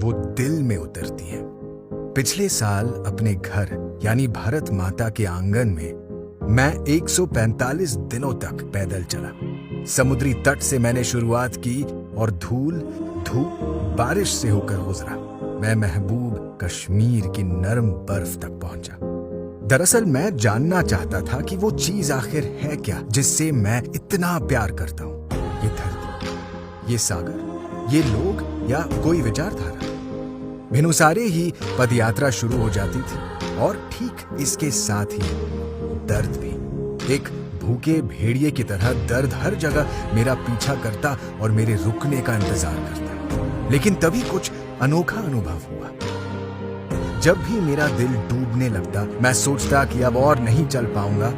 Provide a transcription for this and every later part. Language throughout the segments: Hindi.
वो दिल में उतरती हैं। पिछले साल अपने घर यानी भारत माता के आंगन में मैं 145 दिनों तक पैदल चला। समुद्री तट से मैंने शुरुआत की और धूल, धूप, बारिश से होकर गुजरा। मैं महबूब कश्मीर की नरम बर्फ तक पहुंचा। दरअसल मैं जानना चाहता था कि वो चीज आखिर है क्या जिससे मैं इतना प्यार करता हूं। ये धरती, ये सागर, ये लोग या कोई विचारधारा। भिनुसारे ही पदयात्रा शुरू हो जाती थी और ठीक इसके साथ ही दर्द भी। एक भूखे भेड़िए की तरह दर्द हर जगह मेरा पीछा करता और मेरे रुकने का इंतजार करता। लेकिन तभी कुछ अनोखा अनुभव हुआ। जब भी मेरा दिल डूबने लगता, मैं सोचता कि अब और नहीं चल पाऊंगा,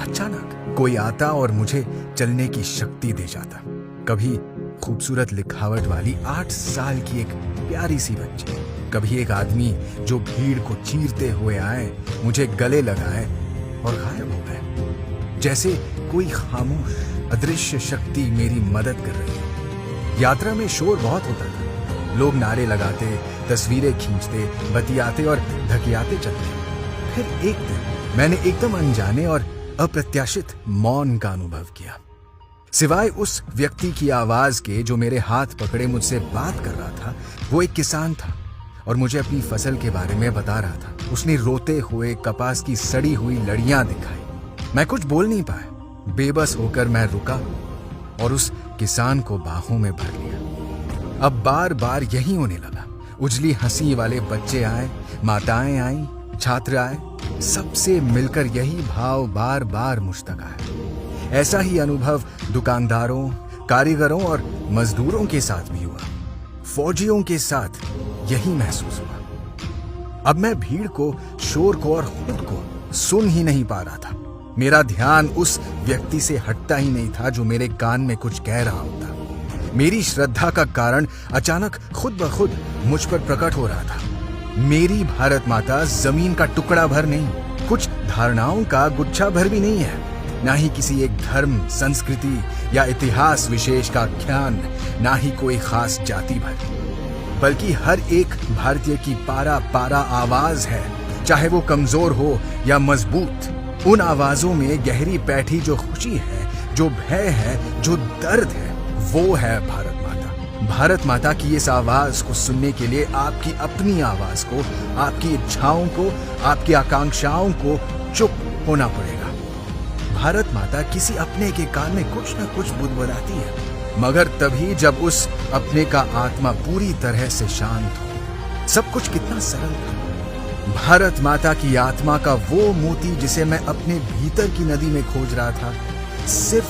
अचानक कोई आता और मुझे चलने की शक्ति दे जाता। कभी खूबसूरत लिखावट वाली 8 साल की एक प्यारी सी बच्ची, कभी एक आदमी जो भीड़ को चीरते हुए आए, मुझे गले लगाए और गायब हो गए, जैसे कोई खामोश अदृश्य शक्ति मेरी मदद कर रही है। यात्रा में शोर बहुत होता था। लोग नारे लगाते, तस्वीरें खींचते, बतियाते और धकियाते चलते। फिर एक दिन मैंने एकदम अनजाने और अप्रत्याशित मौन का अनुभव किया। सिवाय उस व्यक्ति की आवाज के जो मेरे हाथ पकड़े मुझसे बात कर रहा था, वो एक किसान था और मुझे अपनी फसल के बारे में बता रहा था। उसने रोते हुए कपास की सड़ी हुई लड़ियां दिखाई। मैं कुछ बोल नहीं पाया। बेबस होकर मैं रुका और उस किसान को बाहों में भर लिया। अब बार बार यही होने लगा। उजली हंसी वाले बच्चे आए, माताएं आईं, छात्र आए, सबसे मिलकर यही भाव बार बार मुझ तक आया। ऐसा ही अनुभव दुकानदारों, कारीगरों और मजदूरों के साथ भी हुआ। फौजियों के साथ यही महसूस हुआ। अब मैं भीड़ को, शोर को और खुद को सुन ही नहीं पा रहा था। मेरा ध्यान उस व्यक्ति से हटता ही नहीं था जो मेरे कान में कुछ कह रहा होता। मेरी श्रद्धा का कारण अचानक खुद ब खुद मुझ पर प्रकट हो रहा था। मेरी भारत माता जमीन का टुकड़ा भर नहीं, कुछ धारणाओं का गुच्छा भर भी नहीं है, ना ही किसी एक धर्म, संस्कृति या इतिहास विशेष का आख्यान, ना ही कोई खास जाति भर, बल्कि हर एक भारतीय की पारा पारा आवाज है, चाहे वो कमजोर हो या मजबूत। उन आवाजों में गहरी बैठी जो खुशी है, जो भय है, जो दर्द है, वो है भारत माता। भारत माता की इस आवाज को सुनने के लिए आपकी अपनी आवाज को, आपकी इच्छाओं को, आपकी आकांक्षाओं को चुप होना पड़ेगा। भारत माता किसी अपने के कान में कुछ न कुछ बुदबुदाती है, मगर तभी जब उस अपने का आत्मा पूरी तरह से शांत हो। सब कुछ कितना सरल था। भारत माता की आत्मा का वो मोती जिसे मैं अपने भीतर की नदी में खोज रहा था, सिर्फ